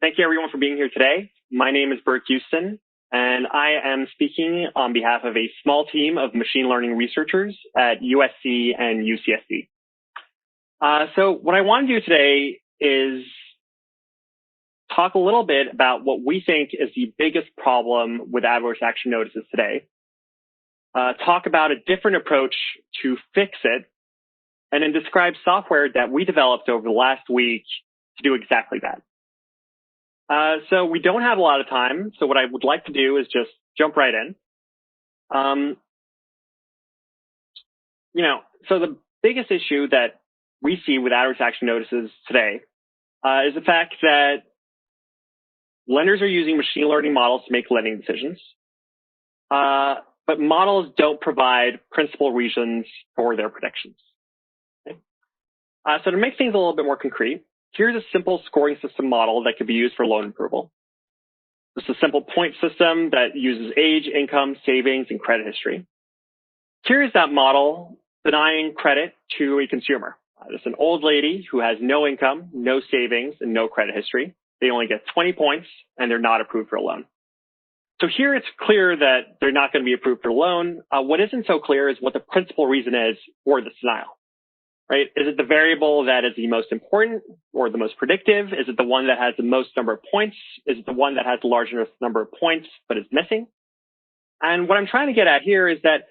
Thank you everyone for being here today. My name is Bert Houston, and I am speaking on behalf of a small team of machine learning researchers at USC and UCSD. So what I want to do today is talk a little bit about what we think is the biggest problem with adverse action notices today, talk about a different approach to fix it, and then describe software that we developed over the last week to do exactly that. So we don't have a lot of time, so what I would like to do is just jump right in. So the biggest issue that we see with adverse action notices today is the fact that lenders are using machine learning models to make lending decisions, but models don't provide principal reasons for their predictions. Okay? So to make things a little bit more concrete, here's a simple scoring system model that could be used for loan approval. This is a simple point system that uses age, income, savings, and credit history. Here's that model denying credit to a consumer. It's an old lady who has no income, no savings, and no credit history. They only get 20 points, and they're not approved for a loan. So here it's clear that they're not going to be approved for a loan. What isn't so clear is what the principal reason is for this denial. Right? Is it the variable that is the most important or the most predictive? Is it the one that has the most number of points? Is it the one that has the largest number of points but is missing? And what I'm trying to get at here is that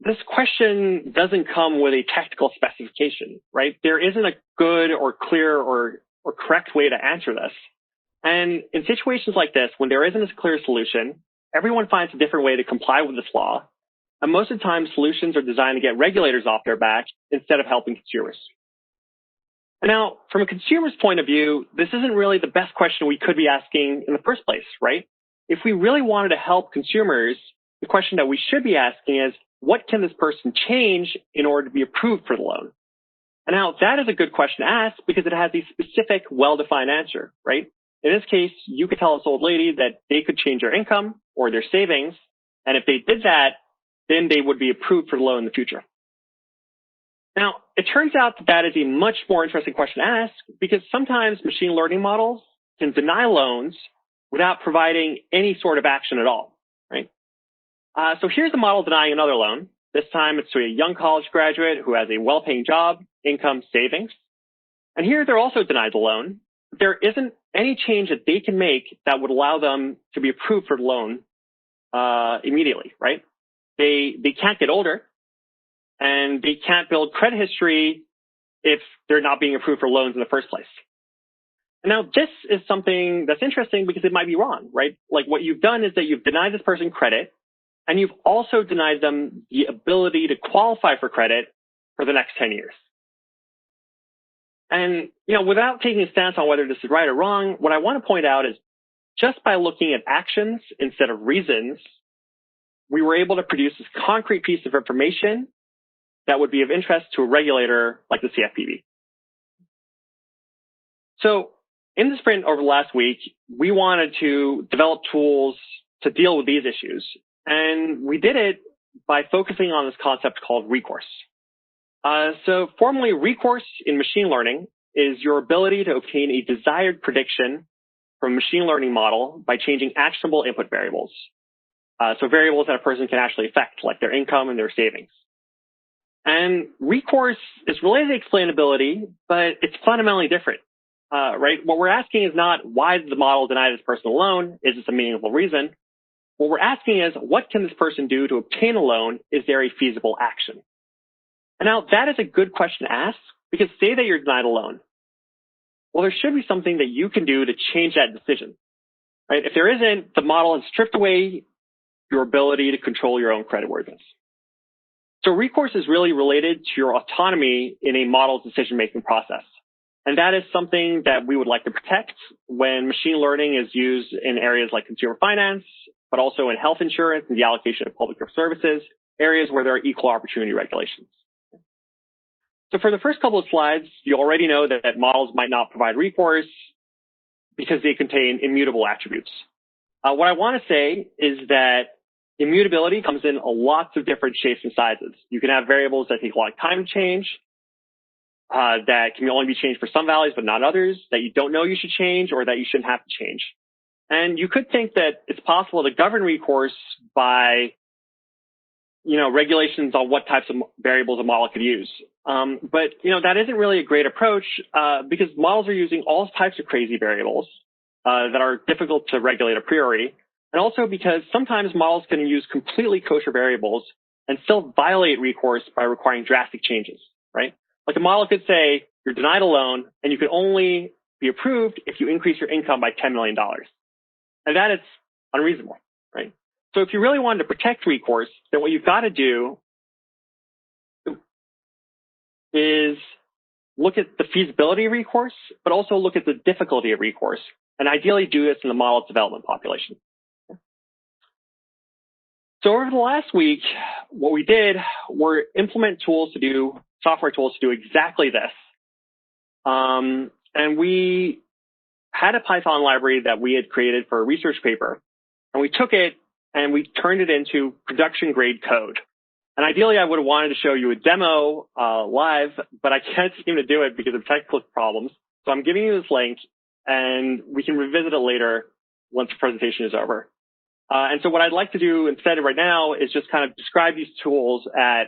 this question doesn't come with a technical specification, right? There isn't a good or clear or correct way to answer this. And in situations like this, when there isn't a clear solution, everyone finds a different way to comply with this law. And most of the time, solutions are designed to get regulators off their back instead of helping consumers. And now, from a consumer's point of view, this isn't really the best question we could be asking in the first place, right? If we really wanted to help consumers, the question that we should be asking is, what can this person change in order to be approved for the loan? And now, that is a good question to ask because it has a specific, well-defined answer, right? In this case, you could tell this old lady that they could change their income or their savings. And if they did that, then they would be approved for the loan in the future. Now, it turns out that that is a much more interesting question to ask because sometimes machine learning models can deny loans without providing any sort of action at all, right? So here's a model denying another loan. This time it's to a young college graduate who has a well-paying job, income, savings. And here they're also denied the loan. There isn't any change that they can make that would allow them to be approved for the loan immediately, right? They can't get older, and they can't build credit history if they're not being approved for loans in the first place. And now this is something that's interesting because it might be wrong, right? Like what you've done is that you've denied this person credit, and you've also denied them the ability to qualify for credit for the next 10 years. And, without taking a stance on whether this is right or wrong, what I want to point out is just by looking at actions instead of reasons, we were able to produce this concrete piece of information that would be of interest to a regulator like the CFPB. So in the sprint over the last week, we wanted to develop tools to deal with these issues. And we did it by focusing on this concept called recourse. So formally, recourse in machine learning is your ability to obtain a desired prediction from a machine learning model by changing actionable input variables. So variables that a person can actually affect, like their income and their savings. And recourse is related to explainability, but it's fundamentally different, right? What we're asking is not why did the model deny this person a loan? Is this a meaningful reason? What we're asking is what can this person do to obtain a loan? Is there a feasible action? And now that is a good question to ask because say that you're denied a loan. Well, there should be something that you can do to change that decision, right? If there isn't, the model has stripped away your ability to control your own creditworthiness. So recourse is really related to your autonomy in a model's decision-making process. And that is something that we would like to protect when machine learning is used in areas like consumer finance, but also in health insurance and the allocation of public services, areas where there are equal opportunity regulations. So for the first couple of slides, you already know that models might not provide recourse because they contain immutable attributes. What I want to say is that immutability comes in lots of different shapes and sizes. You can have variables that take a long time to change. that can only be changed for some values but not others, that you don't know you should change or that you shouldn't have to change. And you could think that it's possible to govern recourse by, regulations on what types of variables a model could use. But that isn't really a great approach because models are using all types of crazy variables that are difficult to regulate a priori. And also because sometimes models can use completely kosher variables and still violate recourse by requiring drastic changes, right? Like a model could say, you're denied a loan and you can only be approved if you increase your income by $10 million. And that is unreasonable, right? So if you really wanted to protect recourse, then what you've got to do is look at the feasibility of recourse, but also look at the difficulty of recourse, and ideally do this in the model development population. So over the last week, what we did were implement software tools to do exactly this. And we had a Python library that we had created for a research paper, and we took it and we turned it into production grade code. And ideally, I would have wanted to show you a demo live, but I can't seem to do it because of technical problems. So I'm giving you this link, and we can revisit it later once the presentation is over. And so what I'd like to do instead right now is just kind of describe these tools at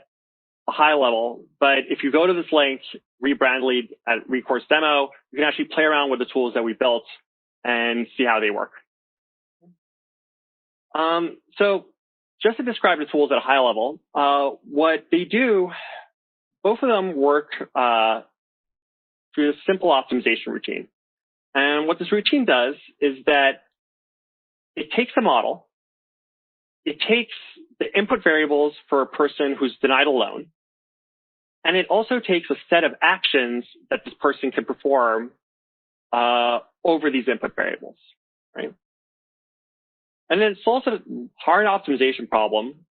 a high level. But if you go to this link, rebrandly at Recourse Demo, you can actually play around with the tools that we built and see how they work. So just to describe the tools at a high level, what they do, both of them work through a simple optimization routine. And what this routine does is that it takes a model, it takes the input variables for a person who's denied a loan, and it also takes a set of actions that this person can perform over these input variables, right? And then it solves a hard optimization problem.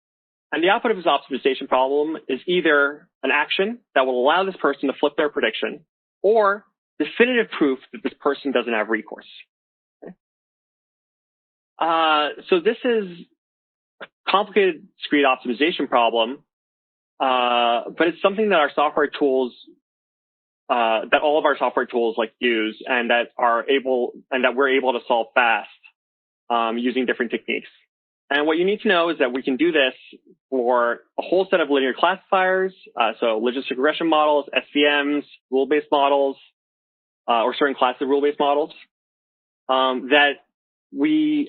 And the output of this optimization problem is either an action that will allow this person to flip their prediction or definitive proof that this person doesn't have recourse. Okay? So this is a complicated discrete optimization problem, but it's something that our software tools, that all of our software tools use and that we're able to solve fast using different techniques. And what you need to know is that we can do this for a whole set of linear classifiers, so logistic regression models, SVMs, rule-based models, or certain classes of rule-based models, that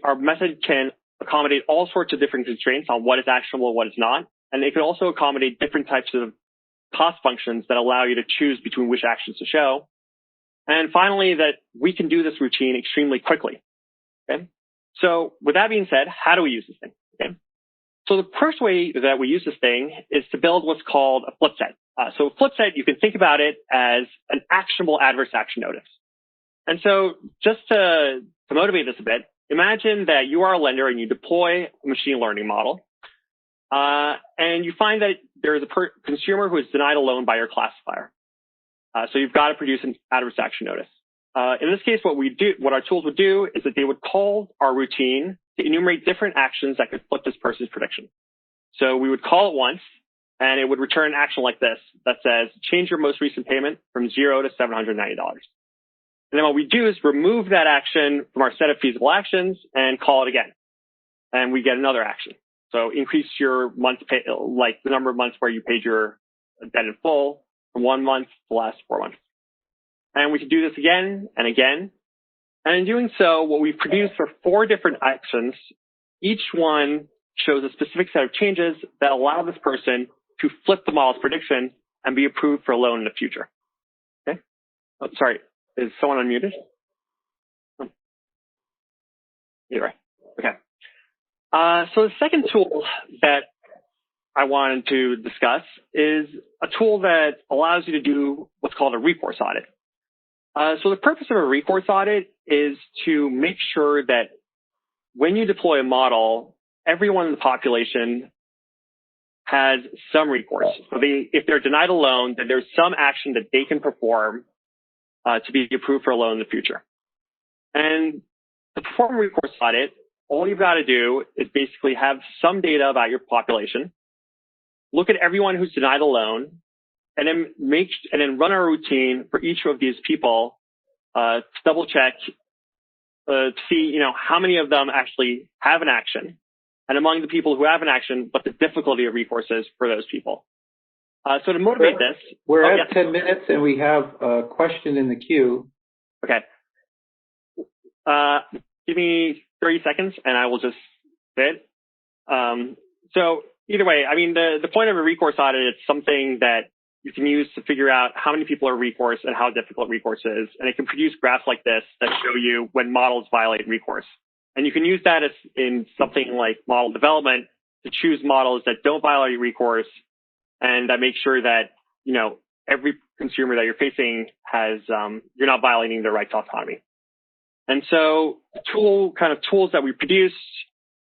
our method can accommodate all sorts of different constraints on what is actionable and what is not. And it can also accommodate different types of cost functions that allow you to choose between which actions to show. And finally, that we can do this routine extremely quickly. Okay? So with that being said, how do we use this thing? Okay? So the first way that we use this thing is to build what's called a Flipset. So Flipset, you can think about it as an actionable adverse action notice. And so just to motivate this a bit, imagine that you are a lender and you deploy a machine learning model, and you find that there is a consumer who is denied a loan by your classifier. So you've got to produce an adverse action notice. In this case, what our tools would do is that they would call our routine to enumerate different actions that could flip this person's prediction. So we would call it once, and it would return an action like this that says, change your most recent payment from $0 to $790. And then what we do is remove that action from our set of feasible actions and call it again. And we get another action. So increase your months pay, like the number of months where you paid your debt in full from 1 month to the last 4 months. And we can do this again and again. And in doing so, what we've produced are 4 different actions. Each one shows a specific set of changes that allow this person to flip the model's prediction and be approved for a loan in the future. Okay. Oh, sorry. Is someone unmuted? Oh. Either way. Okay. So the second tool that I wanted to discuss is a tool that allows you to do what's called a recourse audit. So the purpose of a recourse audit is to make sure that when you deploy a model, everyone in the population has some recourse. So if they're denied a loan, then there's some action that they can perform to be approved for a loan in the future. And to perform a recourse audit, all you've got to do is basically have some data about your population, look at everyone who's denied a loan, and then run our routine for each of these people to double check to see, how many of them actually have an action, and among the people who have an action, what the difficulty of recourse is for those people. So to motivate this, we're at 10 minutes, and we have a question in the queue. Okay. Give me 30 seconds, and I will just say it. So either way, I mean, the point of a recourse audit, it's something that you can use to figure out how many people are recourse and how difficult recourse is. And it can produce graphs like this that show you when models violate recourse. And you can use that as in something like model development to choose models that don't violate recourse and that make sure that, every consumer that you're facing has, you're not violating their right to autonomy. And so tools that we produce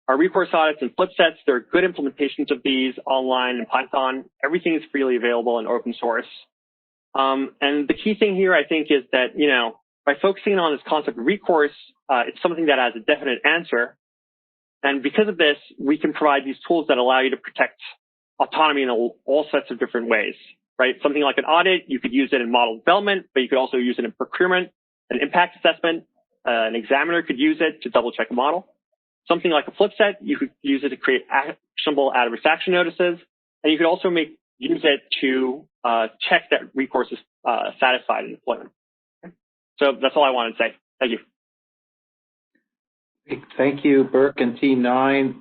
are recourse audits and Flipsets. They're good implementations of these online in Python. Everything is freely available and open source. And the key thing here, I think, is that, by focusing on this concept of recourse, it's something that has a definite answer. And because of this, we can provide these tools that allow you to protect autonomy in all sorts of different ways, right? Something like an audit, you could use it in model development, but you could also use it in procurement, an impact assessment. An examiner could use it to double check a model. Something like a Flipset, you could use it to create actionable adverse action notices. And you could also use it to check that recourse is satisfied in deployment. So that's all I wanted to say. Thank you. Thank you, Burke and Team 9.